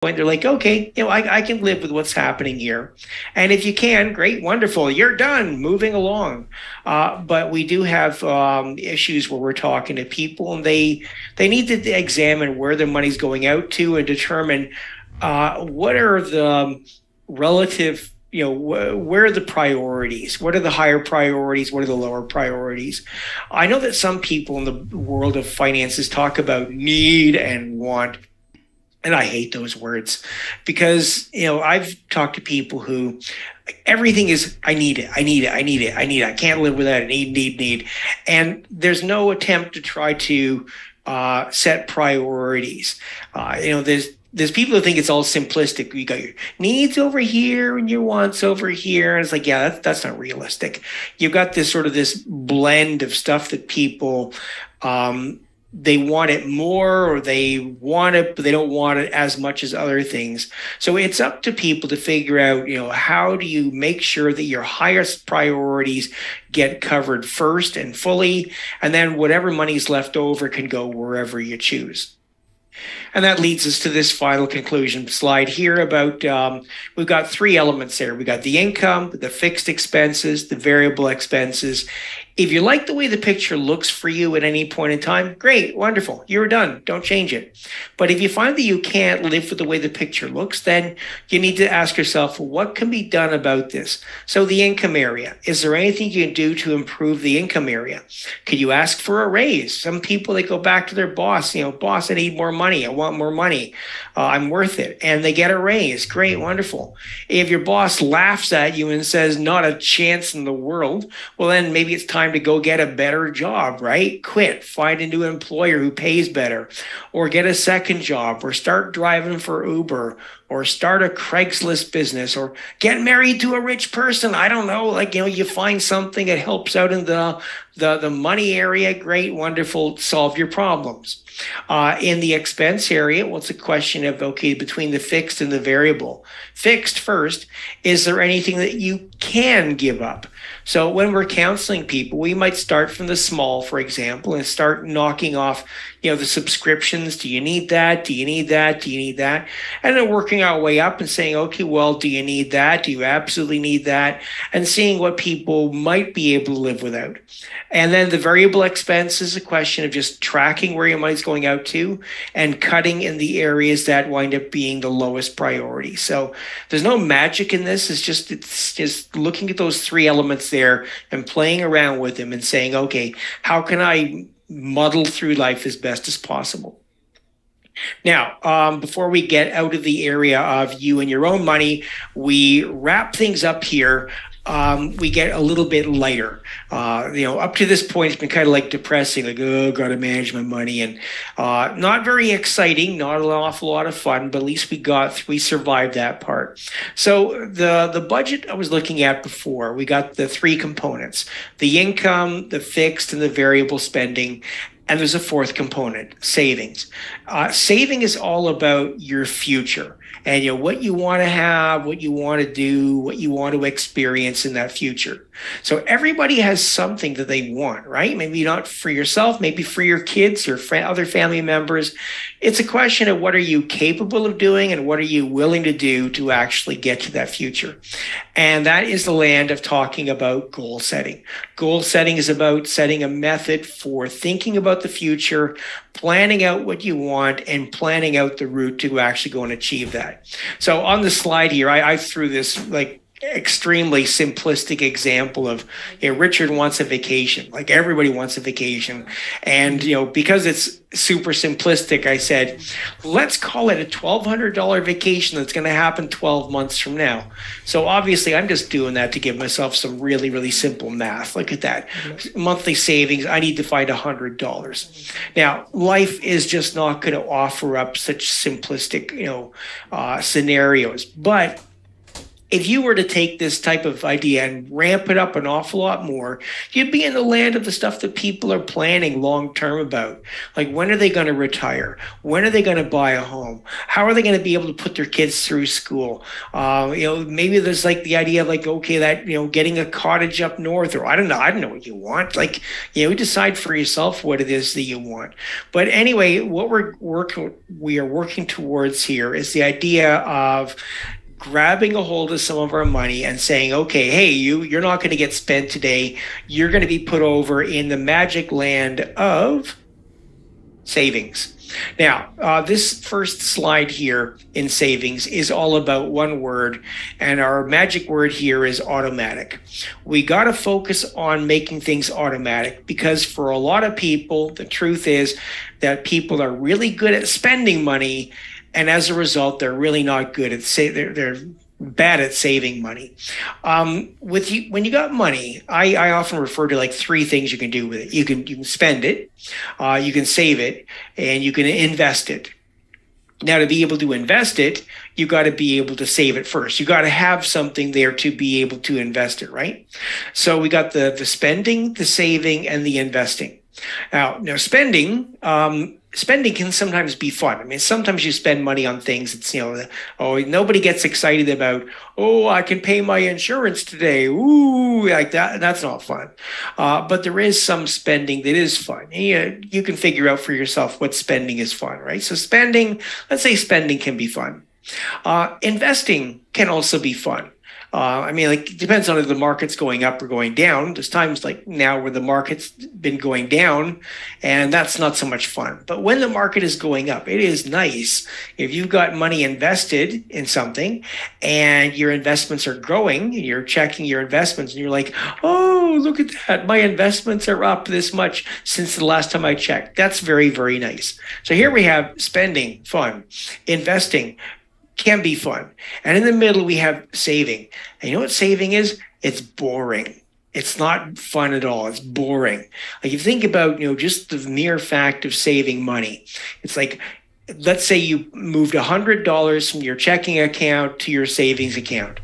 point, they're like, okay, I can live with what's happening here. And if you can, great, wonderful, you're done, moving along. But we do have issues where we're talking to people, and they need to examine where their money's going out to and determine what are the relative, where are the priorities? What are the higher priorities? What are the lower priorities? I know that some people in the world of finances talk about need and want. And I hate those words because, I've talked to people who everything is, I need it, I need it, I need it, I need it. I can't live without it. Need. And there's no attempt to try to set priorities. There's people who think it's all simplistic. You got your needs over here and your wants over here. And it's like, yeah, that's not realistic. You've got this blend of stuff that people, they want it more, or they want it, but they don't want it as much as other things. So it's up to people to figure out, how do you make sure that your highest priorities get covered first and fully, and then whatever money's left over can go wherever you choose. And that leads us to this final conclusion slide here about, we've got three elements there. We got the income, the fixed expenses, the variable expenses. If you like the way the picture looks for you at any point in time, great, wonderful, you're done, don't change it. But if you find that you can't live with the way the picture looks, then you need to ask yourself, well, what can be done about this? So the income area, is there anything you can do to improve the income area? Could you ask for a raise? Some people, they go back to their boss, boss, I need more money, I want more money, I'm worth it. And they get a raise, great, wonderful. If your boss laughs at you and says, not a chance in the world, well, then maybe it's time to go get a better job, right? Quit, find a new employer who pays better, or get a second job, or start driving for Uber, or start a Craigslist business, or get married to a rich person. I don't know, you find something that helps out in the money area, great, wonderful, solve your problems. In the expense area, well, it's a question of, okay, between the fixed and the variable. Fixed first, is there anything that you can give up? So when we're counseling people, we might start from the small, for example, and start knocking off, the subscriptions. Do you need that? Do you need that? Do you need that? And then working our way up and saying, okay, well, do you need that? Do you absolutely need that? And seeing what people might be able to live without. And then the variable expense is a question of just tracking where your money's going out to and cutting in the areas that wind up being the lowest priority. So there's no magic in this. It's just looking at those three elements there and playing around with them and saying, okay, how can I muddle through life as best as possible? Now, before we get out of the area of you and your own money, we wrap things up here. We get a little bit lighter. Up to this point, it's been kind of like depressing, like, oh, got to manage my money, and not very exciting, not an awful lot of fun, but at least we survived that part. So the budget I was looking at before, we got the three components: the income, the fixed, and the variable spending. And there's a fourth component, savings. Saving is all about your future and what you want to have, what you want to do, what you want to experience in that future. So everybody has something that they want, right? Maybe not for yourself, maybe for your kids or other family members. It's a question of what are you capable of doing and what are you willing to do to actually get to that future. And that is the land of talking about goal setting. Goal setting is about setting a method for thinking about the future, planning out what you want, and planning out the route to actually go and achieve that. So on the slide here, I threw this extremely simplistic example of, Richard wants a vacation. Like everybody wants a vacation. And, because it's super simplistic, I said, let's call it a $1,200 vacation that's going to happen 12 months from now. So obviously I'm just doing that to give myself some really, really simple math. Look at that. Monthly savings, I need to find $100. Now, life is just not going to offer up such simplistic, scenarios. But if you were to take this type of idea and ramp it up an awful lot more, you'd be in the land of the stuff that people are planning long term about. Like, when are they going to retire? When are they going to buy a home? How are they going to be able to put their kids through school? Maybe there's like the idea of like, okay, that, getting a cottage up north, or I don't know what you want. Like, decide for yourself what it is that you want. But anyway, what we are working towards here is the idea of grabbing a hold of some of our money and saying, okay, hey, you're not going to get spent today. You're going to be put over in the magic land of savings. Now, this first slide here in savings is all about one word, and our magic word here is automatic. We got to focus on making things automatic, because for a lot of people, the truth is that people are really good at spending money, and as a result, they're really not good at they're bad at saving money. When you got money, I often refer to like three things you can do with it. You can spend it, you can save it, and you can invest it. Now, to be able to invest it, you got to be able to save it first. You got to have something there to be able to invest it, right? So we got the spending, the saving, and the investing. Now spending can sometimes be fun. I mean, sometimes you spend money on things. It's, nobody gets excited about, oh, I can pay my insurance today. Ooh, like that. That's not fun. But there is some spending that is fun. You can figure out for yourself what spending is fun, right? So let's say spending can be fun. Investing can also be fun. It depends on if the market's going up or going down. There's times like now where the market's been going down, and that's not so much fun. But when the market is going up, it is nice. If you've got money invested in something and your investments are growing, you're checking your investments and you're like, oh, look at that. My investments are up this much since the last time I checked. That's very, very nice. So here we have spending, fun, investing, can be fun. And in the middle, we have saving. And you know what saving is? It's boring. It's not fun at all. It's boring. Like, if you think about, just the mere fact of saving money, it's like, let's say you moved $100 from your checking account to your savings account.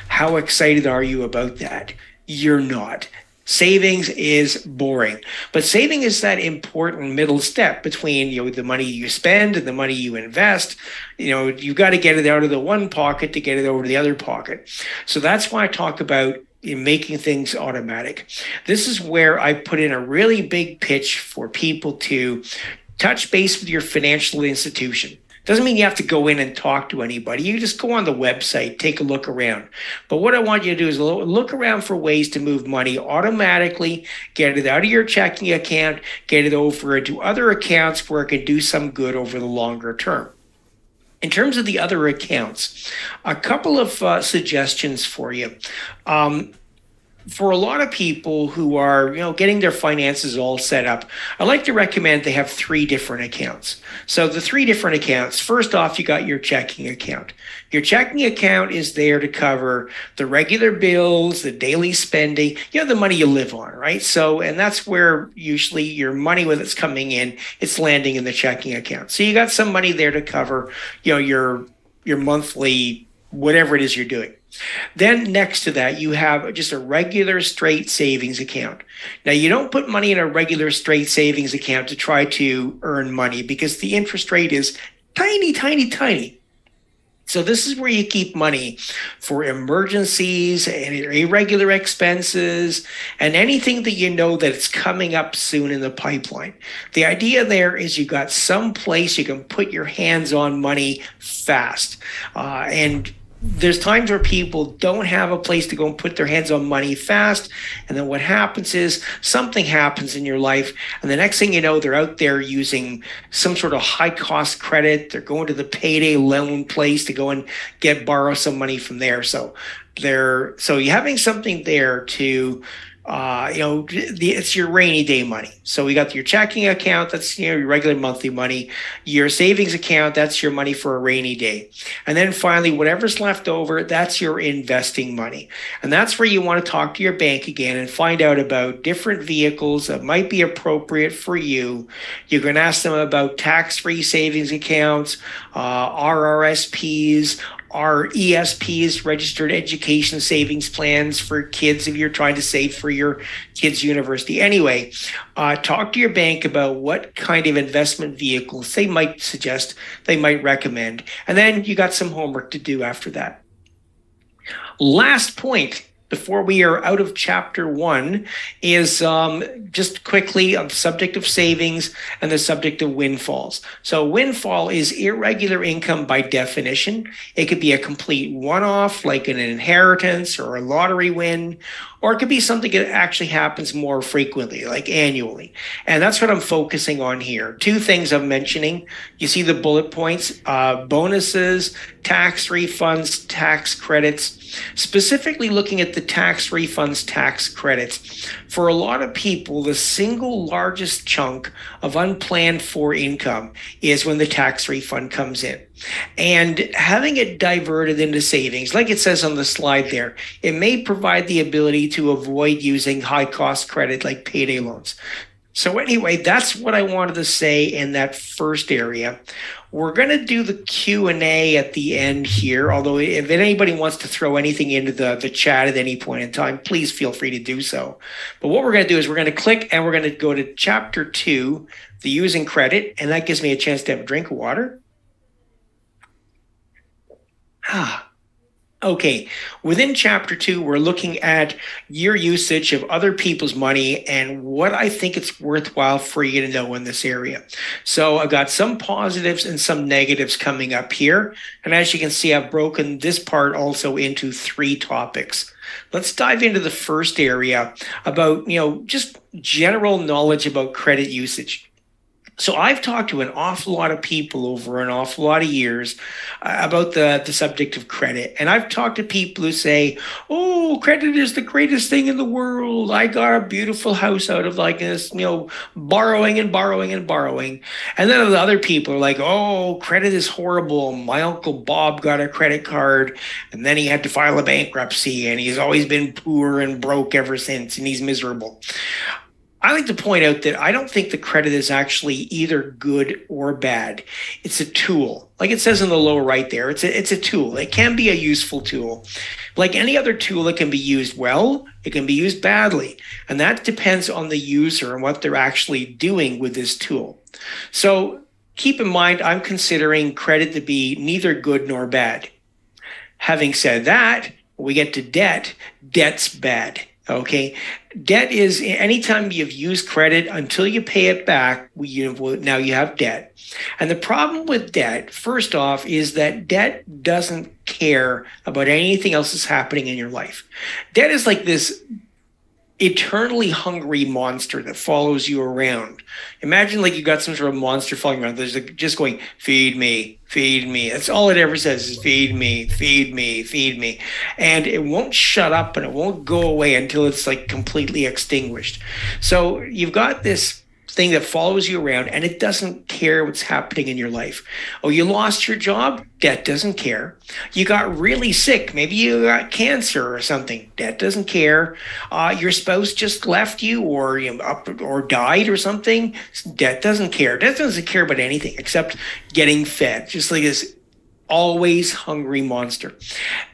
How excited are you about that? You're not. Savings is boring, but saving is that important middle step between the money you spend and the money you invest. You've got to get it out of the one pocket to get it over to the other pocket. So that's why I talk about making things automatic. This is where I put in a really big pitch for people to touch base with your financial institution. Doesn't mean you have to go in and talk to anybody. You just go on the website, take a look around. But what I want you to do is look around for ways to move money automatically, get it out of your checking account, get it over into other accounts where it can do some good over the longer term. In terms of the other accounts, a couple of suggestions for you. For a lot of people who are, getting their finances all set up, I like to recommend they have three different accounts. So the three different accounts, first off, you got your checking account. Your checking account is there to cover the regular bills, the daily spending, the money you live on, right? So, and that's where usually your money, when it's coming in, it's landing in the checking account. So you got some money there to cover, your monthly, whatever it is you're doing. Then next to that, you have just a regular straight savings account. Now, you don't put money in a regular straight savings account to try to earn money, because the interest rate is tiny, tiny, tiny. So this is where you keep money for emergencies and irregular expenses and anything that that it's coming up soon in the pipeline. The idea there is you got some place you can put your hands on money fast. And there's times where people don't have a place to go and put their hands on money fast. And then what happens is something happens in your life. And the next thing you know, they're out there using some sort of high cost credit. They're going to the payday loan place to go and borrow some money from there. So you're having something there to it's your rainy day money. So we got your checking account, that's your regular monthly money. Your savings account, that's your money for a rainy day. And then finally, whatever's left over, that's your investing money. And that's where you want to talk to your bank again and find out about different vehicles that might be appropriate for you. You can ask them about tax-free savings accounts, RRSPs, are ESPs, registered education savings plans for kids if you're trying to save for your kids' university. Anyway, talk to your bank about what kind of investment vehicles they might suggest, they might recommend. And then you got some homework to do after that. Last point before we are out of chapter 1 is just quickly on the subject of savings and the subject of windfalls. So windfall is irregular income by definition. It could be a complete one-off, like an inheritance or a lottery win, or it could be something that actually happens more frequently, like annually. And that's what I'm focusing on here. 2 things I'm mentioning. You see the bullet points, bonuses, tax refunds, tax credits. Specifically looking at the tax refunds, tax credits. For a lot of people, the single largest chunk of unplanned for income is when the tax refund comes in. And having it diverted into savings, like it says on the slide there, it may provide the ability to avoid using high cost credit like payday loans. So anyway, that's what I wanted to say in that first area. We're going to do the Q&A at the end here, although if anybody wants to throw anything into the chat at any point in time, please feel free to do so. But what we're going to do is we're going to click and we're going to go to chapter 2, the using credit, and that gives me a chance to have a drink of water. Okay, within chapter 2, we're looking at your usage of other people's money and what I think it's worthwhile for you to know in this area. So I've got some positives and some negatives coming up here. And as you can see, I've broken this part also into 3 topics. Let's dive into the first area about, just general knowledge about credit usage. So I've talked to an awful lot of people over an awful lot of years about the subject of credit. And I've talked to people who say, oh, credit is the greatest thing in the world. I got a beautiful house out of like this, borrowing and borrowing and borrowing. And then the other people are like, oh, credit is horrible. My Uncle Bob got a credit card and then he had to file a bankruptcy and he's always been poor and broke ever since and he's miserable. I like to point out that I don't think the credit is actually either good or bad. It's a tool. Like it says in the lower right there, it's a tool. It can be a useful tool. Like any other tool, it can be used well, it can be used badly. And that depends on the user and what they're actually doing with this tool. So keep in mind, I'm considering credit to be neither good nor bad. Having said that, when we get to debt, debt's bad. Okay. Debt is anytime you've used credit until you pay it back, now you have debt. And the problem with debt, first off, is that debt doesn't care about anything else that's happening in your life. Debt is like this eternally hungry monster that follows you around. Imagine like you got some sort of monster following around. There's like just going, feed me, feed me. That's all it ever says is feed me, feed me, feed me. And it won't shut up and it won't go away until it's like completely extinguished. So you've got this thing that follows you around and it doesn't care what's happening in your life. Oh, you lost your job? Debt doesn't care. You got really sick. Maybe you got cancer or something. Debt doesn't care. Your spouse just left you or died or something. Debt doesn't care. Debt doesn't care about anything except getting fed. Just like this always hungry monster.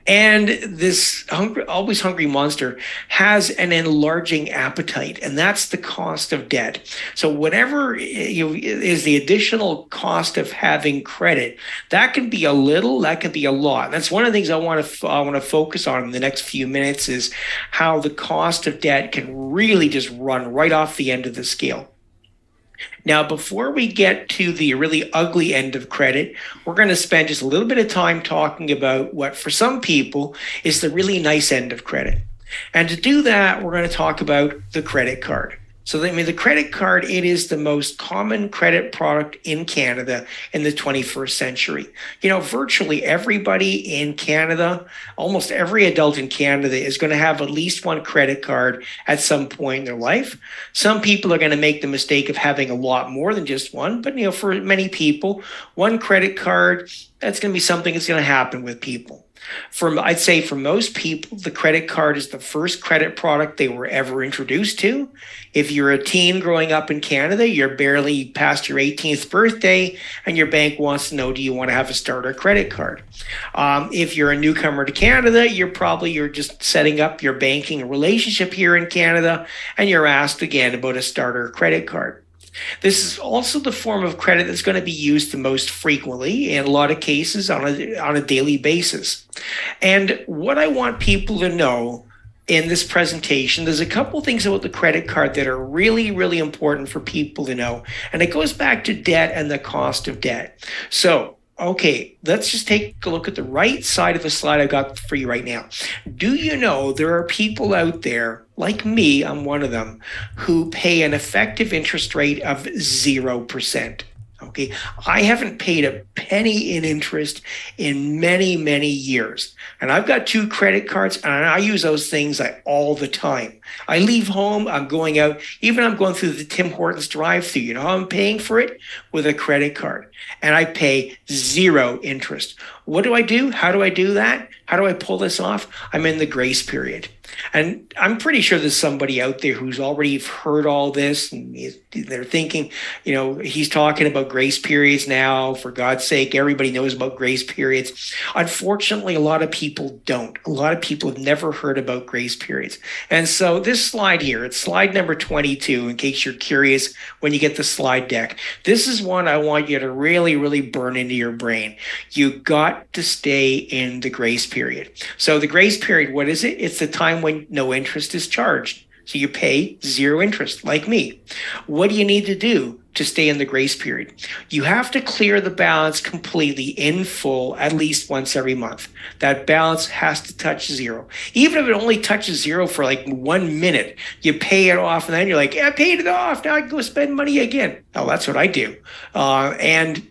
And this always hungry monster has an enlarging appetite, and that's the cost of debt. So whatever is the additional cost of having credit, that can be a little, that can be a lot. And that's one of the things I want to focus on in the next few minutes is how the cost of debt can really just run right off the end of the scale. Now, before we get to the really ugly end of credit, we're going to spend just a little bit of time talking about what, for some people, is the really nice end of credit. And to do that, we're going to talk about the credit card. So, the credit card, it is the most common credit product in Canada in the 21st century. Virtually everybody in Canada, almost every adult in Canada is going to have at least one credit card at some point in their life. Some people are going to make the mistake of having a lot more than just one, but for many people, one credit card, that's going to be something that's going to happen with people. I'd say for most people, the credit card is the first credit product they were ever introduced to. If you're a teen growing up in Canada, you're barely past your 18th birthday, and your bank wants to know, do you want to have a starter credit card? If you're a newcomer to Canada, you're just setting up your banking relationship here in Canada, and you're asked again about a starter credit card. This is also the form of credit that's going to be used the most frequently, in a lot of cases on a daily basis. And what I want people to know in this presentation, there's a couple things about the credit card that are really, really important for people to know. And it goes back to debt and the cost of debt. So, okay, let's just take a look at the right side of the slide I've got for you right now. Do you know there are people out there, like me, I'm one of them, who pay an effective interest rate of 0%? Okay, I haven't paid a penny in interest in many, many years. And I've got 2 credit cards, and I use those things all the time. I leave home, I'm going out, even I'm going through the Tim Hortons drive-thru. You know how I'm paying for it? With a credit card. And I pay 0 interest. What do I do? How do I do that? How do I pull this off? I'm in the grace period. And I'm pretty sure there's somebody out there who's already heard all this, and they're thinking, he's talking about grace periods now. For God's sake, everybody knows about grace periods. Unfortunately, a lot of people don't. A lot of people have never heard about grace periods. And so this slide here, it's slide number 22, in case you're curious when you get the slide deck. This is one I want you to really, really burn into your brain. You got to stay in the grace period. So the grace period, what is it? It's the time when no interest is charged. So you pay 0 interest, like me. What do you need to do to stay in the grace period? You have to clear the balance completely in full at least once every month. That balance has to touch 0. Even if it only touches 0 for like 1 minute, you pay it off, and then you're like, I paid it off. Now I can go spend money again. Oh, that's what I do. And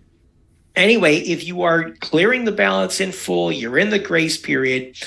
anyway, if you are clearing the balance in full, you're in the grace period.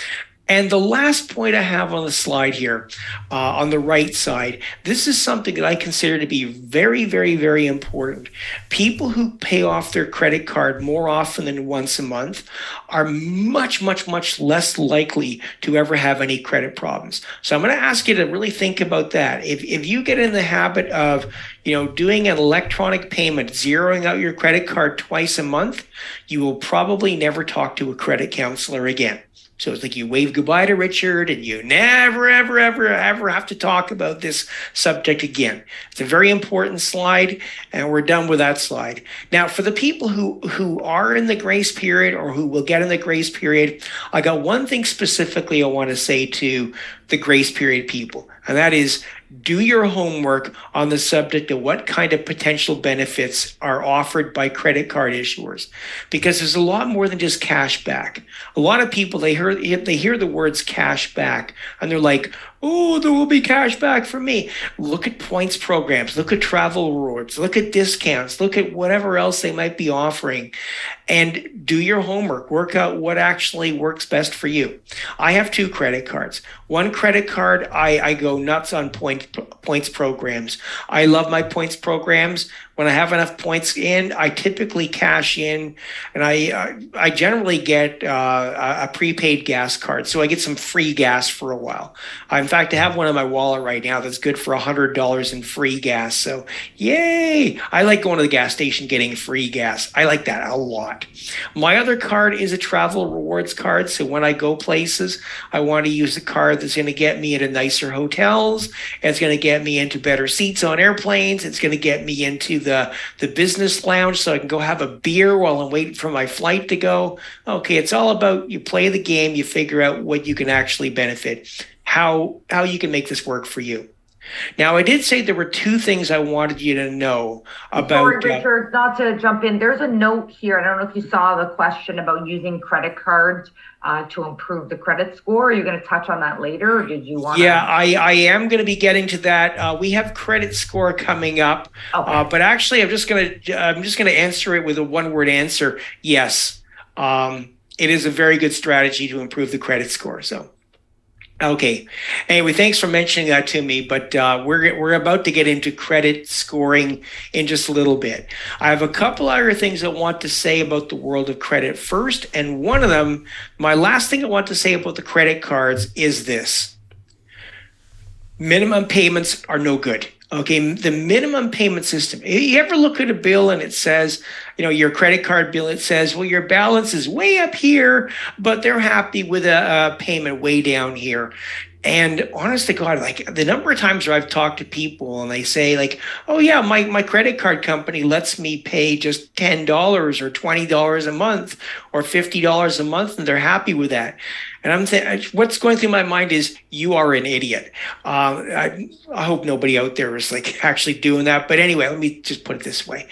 And the last point I have on the slide here, on the right side, this is something that I consider to be very, very, very important. People who pay off their credit card more often than once a month are much, much, much less likely to ever have any credit problems. So I'm going to ask you to really think about that. If you get in the habit of doing an electronic payment, zeroing out your credit card twice a month, you will probably never talk to a credit counselor again. So it's like you wave goodbye to Richard, and you never, ever, ever, ever have to talk about this subject again. It's a very important slide, and we're done with that slide. Now, for the people who are in the grace period, or who will get in the grace period, I got one thing specifically I want to say to the grace period people, and that is, do your homework on the subject of what kind of potential benefits are offered by credit card issuers, because there's a lot more than just cash back. A lot of people, they hear the words cash back, and they're like, oh, there will be cash back for me. Look at points programs, look at travel rewards, look at discounts, look at whatever else they might be offering, and do your homework. Work out what actually works best for you. I have 2 credit cards. One credit card, I go nuts on points programs. I love my points programs. When I have enough points in, I typically cash in, and I generally get a prepaid gas card, so I get some free gas for a while. In fact, I have one in my wallet right now that's good for $100 in free gas. So yay! I like going to the gas station getting free gas. I like that a lot. My other card is a travel rewards card. So when I go places, I want to use a card that's going to get me into nicer hotels. It's going to get me into better seats on airplanes. It's going to get me into the business lounge so I can go have a beer while I'm waiting for my flight to go. Okay, it's all about, you play the game, you figure out what you can actually benefit, how you can make this work for you. Now, I did say there were 2 things I wanted you to know about. Sorry, Richard, not to jump in. There's a note here. I don't know if you saw the question about using credit cards to improve the credit score. Are you going to touch on that later, or did you want to? Yeah, I am going to be getting to that. We have credit score coming up, okay. But actually, I'm just going to answer it with a one-word answer. Yes, it is a very good strategy to improve the credit score. So. Okay. Anyway, thanks for mentioning that to me. But we're about to get into credit scoring in just a little bit. I have a couple other things I want to say about the world of credit first, and one of them, my last thing I want to say about the credit cards is this: minimum payments are no good. Okay, the minimum payment system. You ever look at a bill and it says, your credit card bill, it says, well, your balance is way up here, but they're happy with a payment way down here. And honest to God, like the number of times where I've talked to people and they say, like, oh yeah, my credit card company lets me pay just $10 or $20 a month or $50 a month, and they're happy with that. And I'm saying, what's going through my mind is, you are an idiot. I hope nobody out there is like actually doing that. But anyway, let me just put it this way: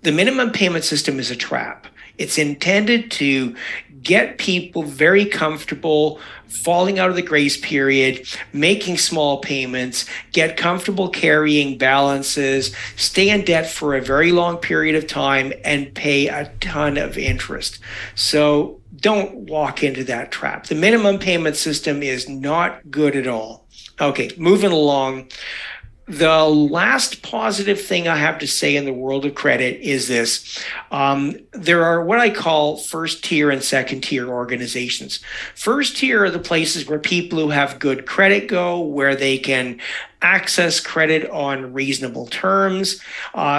the minimum payment system is a trap. It's intended to get people very comfortable falling out of the grace period, making small payments, get comfortable carrying balances, stay in debt for a very long period of time, and pay a ton of interest. So don't walk into that trap. The minimum payment system is not good at all. Okay, moving along. The last positive thing I have to say in the world of credit is this. There are what I call first tier and second tier organizations. First tier are the places where people who have good credit go, where they can access credit on reasonable terms,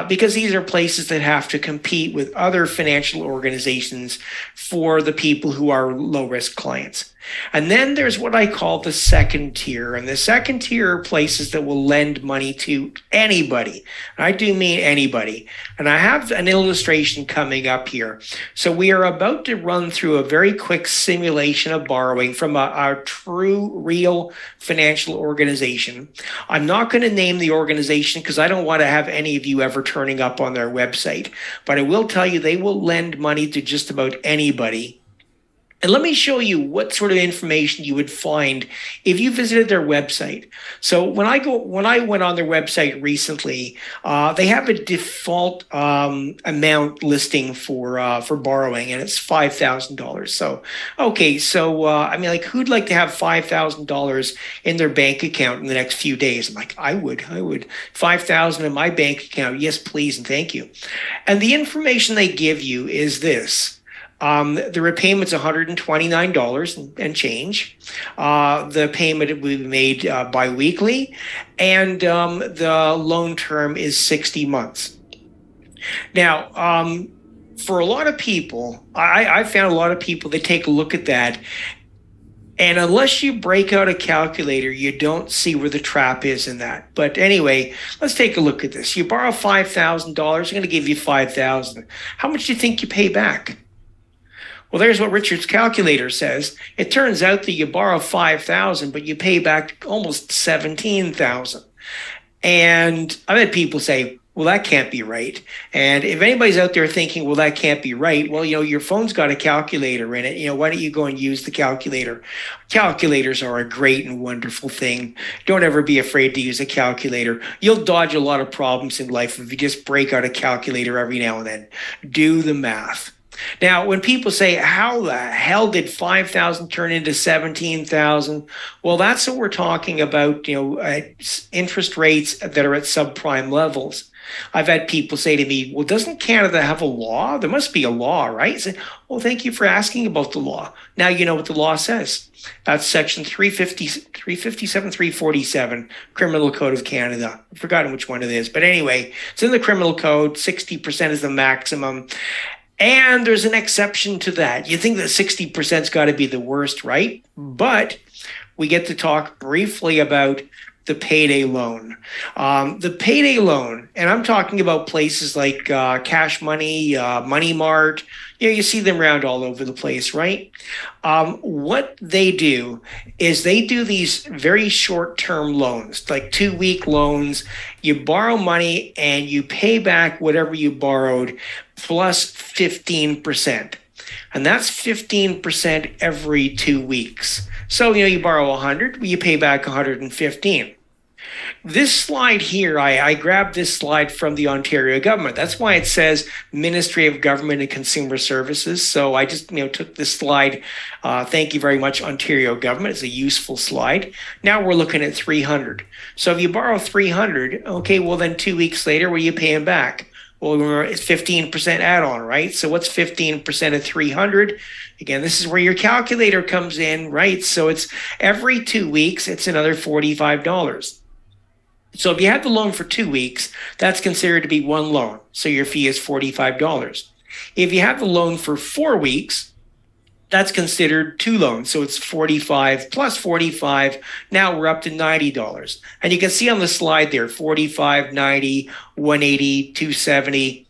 because these are places that have to compete with other financial organizations for the people who are low-risk clients. And then there's what I call the second tier. And the second tier are places that will lend money to anybody. I do mean anybody. And I have an illustration coming up here. So we are about to run through a very quick simulation of borrowing from a true, real financial organization. I'm not going to name the organization because I don't want to have any of you ever turning up on their website. But I will tell you, they will lend money to just about anybody. And let me show you what sort of information you would find if you visited their website. So when I went on their website recently, they have a default amount listing for borrowing, and it's $5,000. So okay, so I mean, like, who'd like to have $5,000 in their bank account in the next few days? I'm like, I would. $5,000 in my bank account, yes, please, and thank you. And the information they give you is this. The repayment's $129 and change. The payment will be made biweekly, and the loan term is 60 months. Now, for a lot of people, I found a lot of people, they take a look at that, and unless you break out a calculator, you don't see where the trap is in that. But anyway, let's take a look at this. You borrow $5,000, they're going to give you $5,000. How much do you think you pay back? Well, there's what Richard's calculator says. It turns out that you borrow $5,000, but you pay back almost $17,000. And I've had people say, well, that can't be right. And if anybody's out there thinking, well, that can't be right, well, your phone's got a calculator in it. Why don't you go and use the calculator? Calculators are a great and wonderful thing. Don't ever be afraid to use a calculator. You'll dodge a lot of problems in life if you just break out a calculator every now and then. Do the math. Now, when people say, how the hell did 5,000 turn into 17,000? Well, that's what we're talking about, interest rates that are at subprime levels. I've had people say to me, well, doesn't Canada have a law? There must be a law, right? I say, well, thank you for asking about the law. Now you know what the law says. That's section 357, 347, Criminal Code of Canada. I've forgotten which one it is. But anyway, it's in the Criminal Code. 60% is the maximum. And there's an exception to that. You think that 60%'s got to be the worst, right? But we get to talk briefly about the payday loan. The payday loan, and I'm talking about places like Cash Money, Money Mart. You see them around all over the place, right? What they do is they do these very short-term loans, like 2-week loans. You borrow money and you pay back whatever you borrowed plus 15%. And that's 15% every 2 weeks. So, you borrow 100, you pay back 115. This slide here, I grabbed this slide from the Ontario government. That's why it says Ministry of Government and Consumer Services. So I just took this slide. Thank you very much, Ontario government. It's a useful slide. Now we're looking at 300. So if you borrow 300, okay, well then 2 weeks later, what are you paying back? Well, it's 15% add-on, right? So what's 15% of 300? Again, this is where your calculator comes in, right? So it's every 2 weeks, it's another $45. So if you have the loan for 2 weeks, that's considered to be one loan. So your fee is $45. If you have the loan for 4 weeks, that's considered two loans. So it's 45 plus 45. Now we're up to $90. And you can see on the slide there, 45, 90, 180, 270.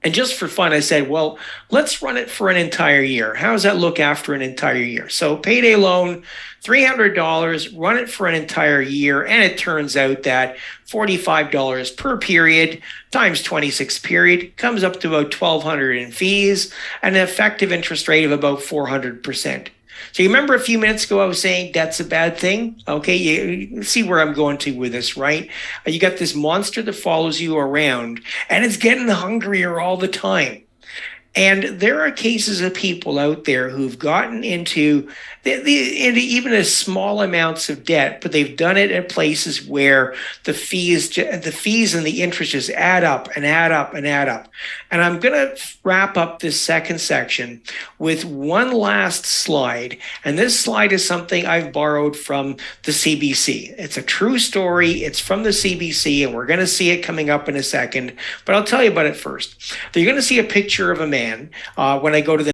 And just for fun, I said, well, let's run it for an entire year. How does that look after an entire year? So payday loan, $300, run it for an entire year. And it turns out that $45 per period times 26 period comes up to about $1,200 in fees and an effective interest rate of about 400%. So you remember a few minutes ago I was saying that's a bad thing? Okay, you see where I'm going to with this, right? You got this monster that follows you around and it's getting hungrier all the time. And there are cases of people out there who've gotten into even as small amounts of debt, but they've done it at places where the fees and the interest just add up and add up and add up. And I'm going to wrap up this second section with one last slide. And this slide is something I've borrowed from the CBC. It's a true story. It's from the CBC, and we're going to see it coming up in a second. But I'll tell you about it first. You're going to see a picture of a man when I go to the